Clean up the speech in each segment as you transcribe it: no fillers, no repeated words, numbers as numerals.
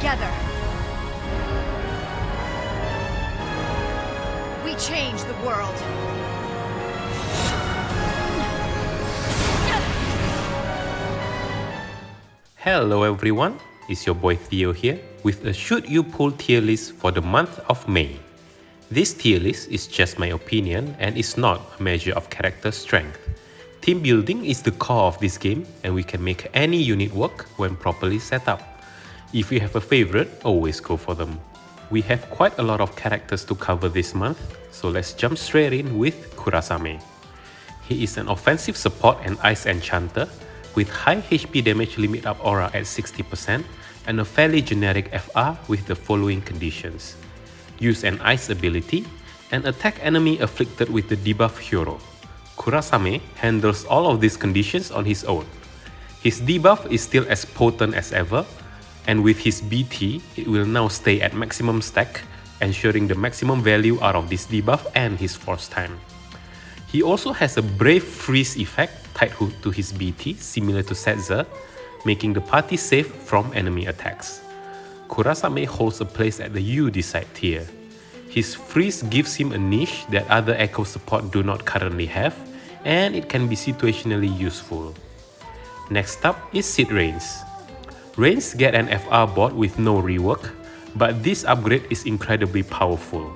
together, we change the world. Hello everyone, it's your boy Theo here with a Should You Pull tier list for the month of May. This tier list is just my opinion and is not a measure of character strength. Team building is the core of this game and we can make any unit work when properly set up. If you have a favorite, always go for them. We have quite a lot of characters to cover this month, so let's jump straight in with Kurasame. He is an offensive support and ice enchanter with high HP damage limit up aura at 60% and a fairly generic FR with the following conditions. Use an ice ability and attack enemy afflicted with the debuff hero. Kurasame handles all of these conditions on his own. His debuff is still as potent as ever, and with his BT, it will now stay at maximum stack, ensuring the maximum value out of this debuff and his force time. He also has a Brave Freeze effect tied to his BT, similar to Setzer, making the party safe from enemy attacks. Kurasame holds a place at the You Decide tier. His freeze gives him a niche that other Echo support do not currently have, and it can be situationally useful. Next up is Sid Reigns. Reigns get an FR bot with no rework, but this upgrade is incredibly powerful.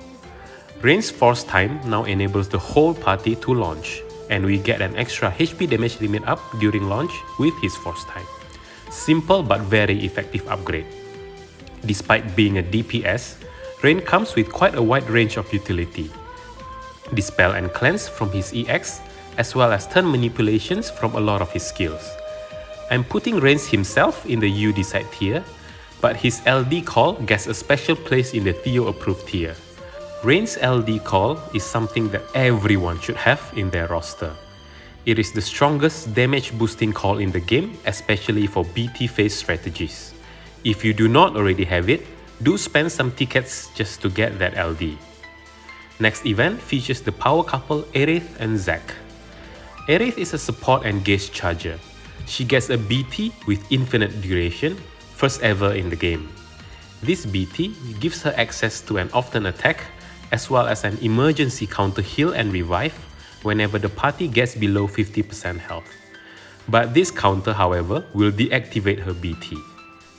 Reigns' force time now enables the whole party to launch, and we get an extra HP damage limit up during launch with his force time. Simple but very effective upgrade. Despite being a DPS, Reigns comes with quite a wide range of utility. Dispel and Cleanse from his EX, as well as turn manipulations from a lot of his skills. I'm putting Reigns himself in the You Decide tier, but his LD call gets a special place in the Theo approved tier. Reigns' LD call is something that everyone should have in their roster. It is the strongest damage boosting call in the game, especially for BT phase strategies. If you do not already have it, do spend some tickets just to get that LD. Next event features the power couple Aerith and Zack. Aerith is a support and gauge charger. She gets a BT with infinite duration, first ever in the game. This BT gives her access to an often attack, as well as an emergency counter heal and revive whenever the party gets below 50% health. But this counter, however, will deactivate her BT.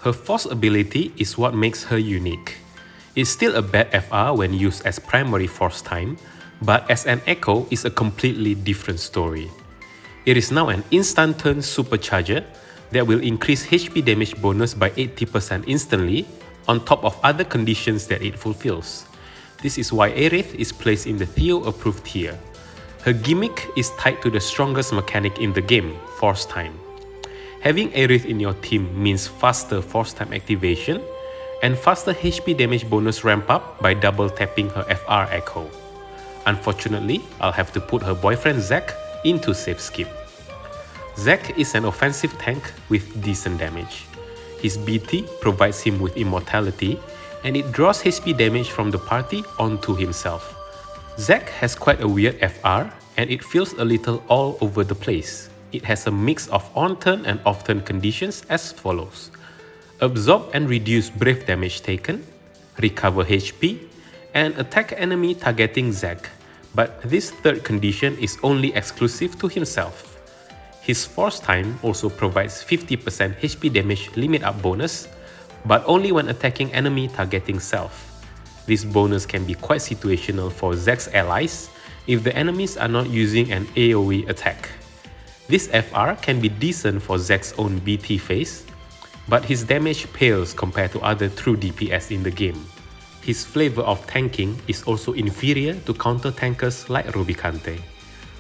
Her force ability is what makes her unique. It's still a bad FR when used as primary force time, but as an echo is a completely different story. It is now an instant turn supercharger that will increase HP damage bonus by 80% instantly on top of other conditions that it fulfills. This is why Aerith is placed in the Theo approved tier. Her gimmick is tied to the strongest mechanic in the game, force time. Having Aerith in your team means faster force time activation and faster HP damage bonus ramp up by double tapping her FR echo. Unfortunately, I'll have to put her boyfriend Zack into safe skip. Zack is an offensive tank with decent damage. His BT provides him with immortality and it draws HP damage from the party onto himself. Zack has quite a weird FR and it feels a little all over the place. It has a mix of on-turn and off-turn conditions as follows: absorb and reduce brave damage taken, recover HP, and attack enemy targeting Zack, but this third condition is only exclusive to himself. His force time also provides 50% HP damage limit up bonus, but only when attacking enemy targeting self. This bonus can be quite situational for Zack's allies if the enemies are not using an AoE attack. This FR can be decent for Zack's own BT phase, but his damage pales compared to other true DPS in the game. His flavor of tanking is also inferior to counter-tankers like Rubicante.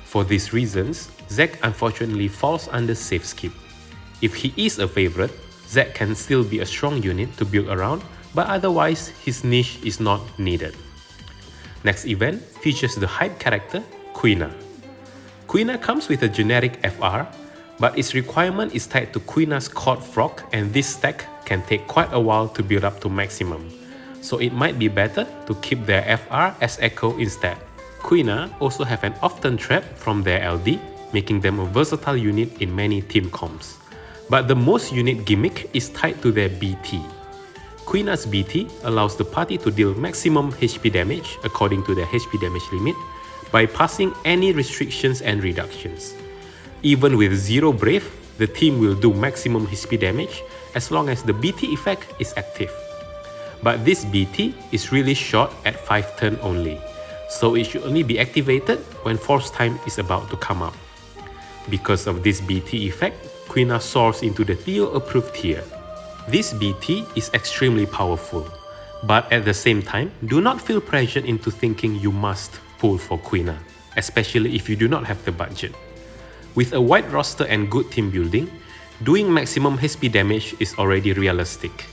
For these reasons, Zack unfortunately falls under safe skip. If he is a favorite, Zack can still be a strong unit to build around, but otherwise his niche is not needed. Next event features the hype character Quina. Quina comes with a generic FR, but its requirement is tied to Quina's Court Frog and this stack can take quite a while to build up to maximum, so it might be better to keep their FR as Echo instead. Quina also have an off-turn trap from their LD, making them a versatile unit in many team comps. But the most unique gimmick is tied to their BT. Quina's BT allows the party to deal maximum HP damage according to their HP damage limit, bypassing any restrictions and reductions. Even with 0 Brave, the team will do maximum HP damage as long as the BT effect is active. But this BT is really short at 5 turns only, so it should only be activated when force time is about to come up. Because of this BT effect, Quina soars into the Theo approved tier. This BT is extremely powerful, but at the same time, do not feel pressured into thinking you must pull for Quina, especially if you do not have the budget. With a wide roster and good team building, doing maximum HP damage is already realistic.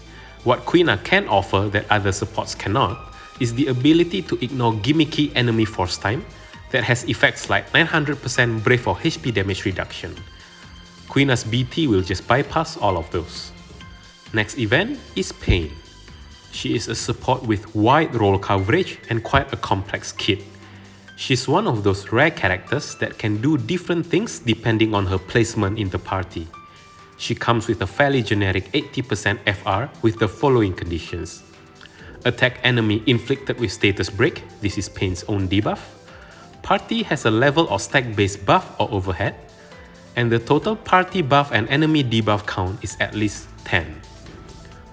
What Quina can offer that other supports cannot is the ability to ignore gimmicky enemy force time that has effects like 900% Brave or HP damage reduction. Quina's BT will just bypass all of those. Next event is Paine. She is a support with wide role coverage and quite a complex kit. She's one of those rare characters that can do different things depending on her placement in the party. She comes with a fairly generic 80% FR with the following conditions. Attack enemy inflicted with status break, this is Paine's own debuff. Party has a level or stack based buff or overhead. And the total party buff and enemy debuff count is at least 10.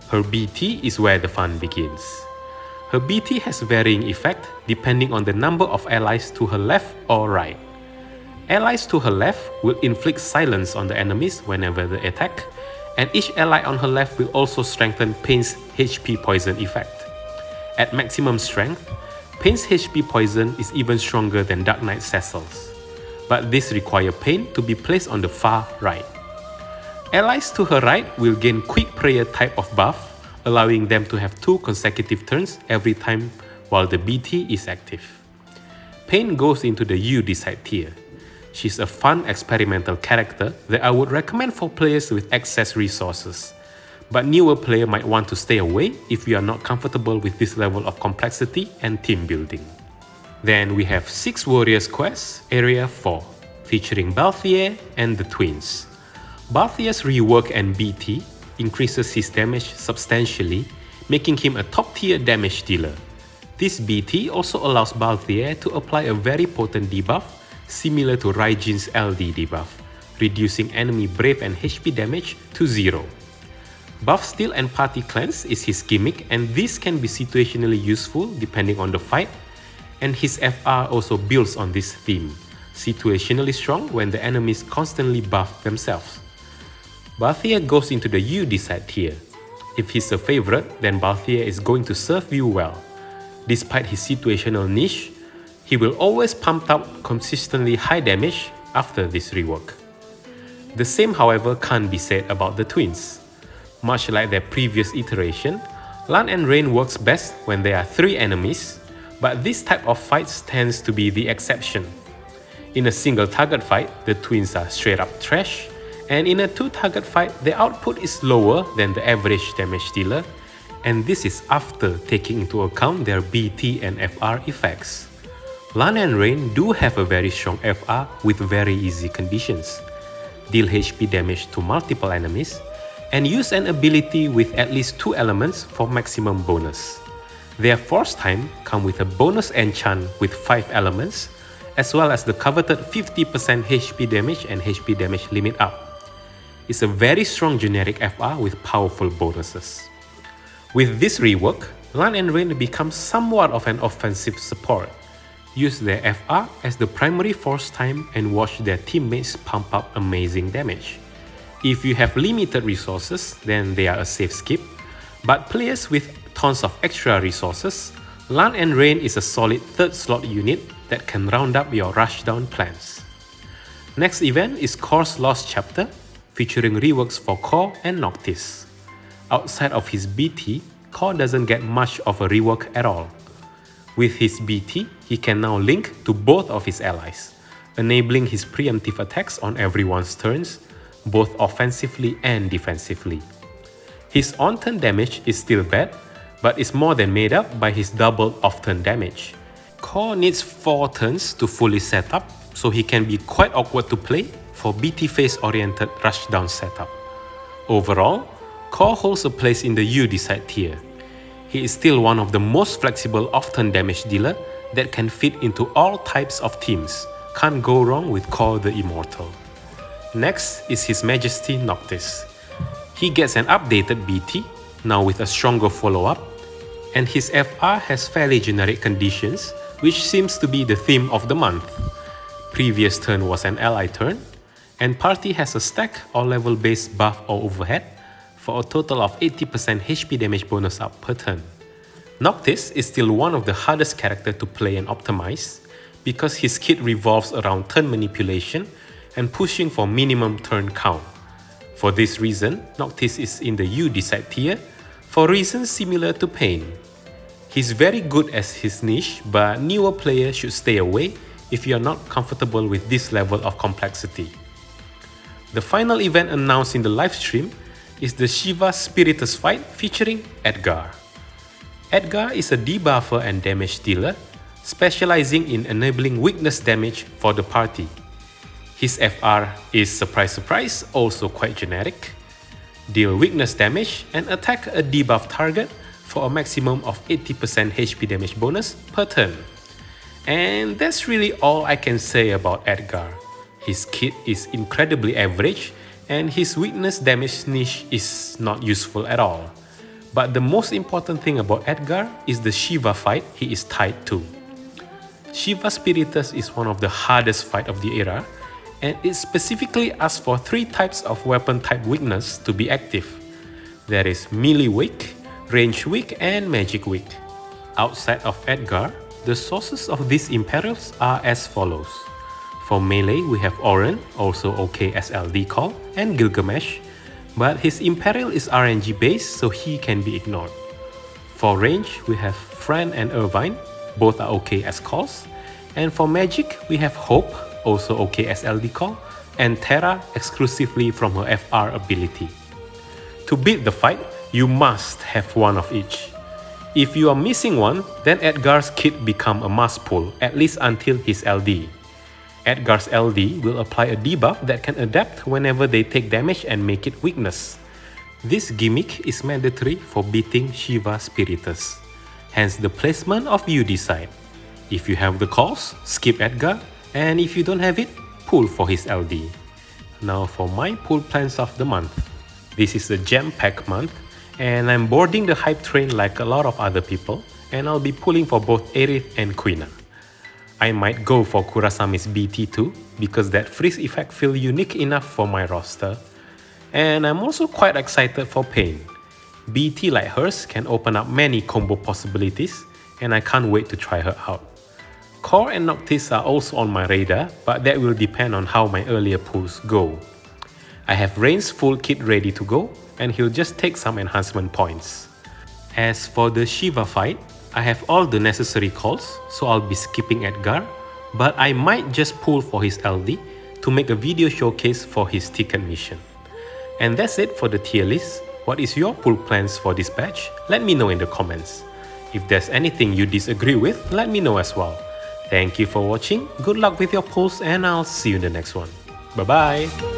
Her BT is where the fun begins. Her BT has varying effect depending on the number of allies to her left or right. Allies to her left will inflict silence on the enemies whenever they attack, and each ally on her left will also strengthen Paine's HP poison effect. At maximum strength, Paine's HP poison is even stronger than Dark Knight Cecil's, but this requires Paine to be placed on the far right. Allies to her right will gain Quick Prayer type of buff, allowing them to have 2 consecutive turns every time while the BT is active. Paine goes into the You Decide tier. She's a fun experimental character that I would recommend for players with excess resources, but newer players might want to stay away if you are not comfortable with this level of complexity and team building. Then we have 6 Warriors Quest Area 4, featuring Balthier and the twins. Balthier's rework and BT increases his damage substantially, making him a top tier damage dealer. This BT also allows Balthier to apply a very potent debuff similar to Raijin's LD debuff, reducing enemy Brave and HP damage to 0. Buff Steal and Party Cleanse is his gimmick, and this can be situationally useful depending on the fight, and his FR also builds on this theme, situationally strong when the enemies constantly buff themselves. Balthier goes into the You Decide tier. If he's a favorite, then Balthier is going to serve you well. Despite his situational niche, he will always pump out consistently high damage after this rework. The same, however, can't be said about the twins. Much like their previous iteration, Lan and Rain works best when there are 3 enemies, but this type of fights tends to be the exception. In a single target fight, the twins are straight up trash, and in a 2-target fight, the output is lower than the average damage dealer, and this is after taking into account their BT and FR effects. Lan and Rain do have a very strong FR with very easy conditions, deal HP damage to multiple enemies, and use an ability with at least 2 elements for maximum bonus. Their force time come with a bonus enchant with 5 elements, as well as the coveted 50% HP damage and HP damage limit up. It's a very strong generic FR with powerful bonuses. With this rework, Lan and Rain become somewhat of an offensive support. Use their FR as the primary force time and watch their teammates pump up amazing damage. If you have limited resources, then they are a safe skip, but players with tons of extra resources, Lan and Rain is a solid 3rd slot unit that can round up your rushdown plans. Next event is Core's Lost Chapter, featuring reworks for Core and Noctis. Outside of his BT, Core doesn't get much of a rework at all. With his BT, he can now link to both of his allies, enabling his preemptive attacks on everyone's turns, both offensively and defensively. His on-turn damage is still bad, but is more than made up by his double off-turn damage. Core needs 4 turns to fully set up, so he can be quite awkward to play for BT phase-oriented rushdown setup. Overall, Core holds a place in the You Decide tier, he is still one of the most flexible off-turn damage dealer that can fit into all types of teams. Can't go wrong with Core the Immortal. Next is His Majesty Noctis. He gets an updated BT, now with a stronger follow-up, and his FR has fairly generic conditions, which seems to be the theme of the month. Previous turn was an ally turn, and party has a stack or level based buff or overhead for a total of 80% HP damage bonus up per turn. Noctis is still one of the hardest characters to play and optimize because his kit revolves around turn manipulation and pushing for minimum turn count. For this reason, Noctis is in the You Decide tier for reasons similar to Paine. He's very good as his niche, but newer players should stay away if you are not comfortable with this level of complexity. The final event announced in the livestream is the Shiva Spiritus fight featuring Edgar. Edgar is a debuffer and damage dealer, specializing in enabling weakness damage for the party. His FR is, surprise surprise, also quite generic. Deal weakness damage and attack a debuff target for a maximum of 80% HP damage bonus per turn. And that's really all I can say about Edgar. His kit is incredibly average and his weakness damage niche is not useful at all. But the most important thing about Edgar is the Shiva fight he is tied to. Shiva Spiritus is one of the hardest fight of the era, and it specifically asks for 3 types of weapon type weakness to be active. There is melee weak, range weak, and magic weak. Outside of Edgar, the sources of these imperils are as follows. For melee, we have Oren, also okay as LD call, and Gilgamesh, but his imperil is RNG based, so he can be ignored. For range, we have Fran and Irvine, both are okay as calls, and for magic, we have Hope, also okay as LD call, and Terra exclusively from her FR ability. To beat the fight, you must have one of each. If you are missing one, then Edgar's kit become a must pull, at least until his LD. Edgar's LD will apply a debuff that can adapt whenever they take damage and make it weakness. This gimmick is mandatory for beating Shiva Spiritus, hence the placement of You Decide. If you have the calls, skip Edgar, and if you don't have it, pull for his LD. Now for my pull plans of the month. This is a jam-packed month, and I'm boarding the hype train like a lot of other people, and I'll be pulling for both Aerith and Quina. I might go for Kurasame's BT too, because that freeze effect feels unique enough for my roster. And I'm also quite excited for Paine. BT like hers can open up many combo possibilities, and I can't wait to try her out. Core and Noctis are also on my radar, but that will depend on how my earlier pulls go. I have Rain's full kit ready to go, and he'll just take some enhancement points. As for the Shiva fight, I have all the necessary calls, so I'll be skipping Edgar, but I might just pull for his LD to make a video showcase for his ticket mission. And that's it for the tier list. What is your pull plans for this batch? Let me know in the comments. If there's anything you disagree with, let me know as well. Thank you for watching, good luck with your pulls, and I'll see you in the next one. Bye bye!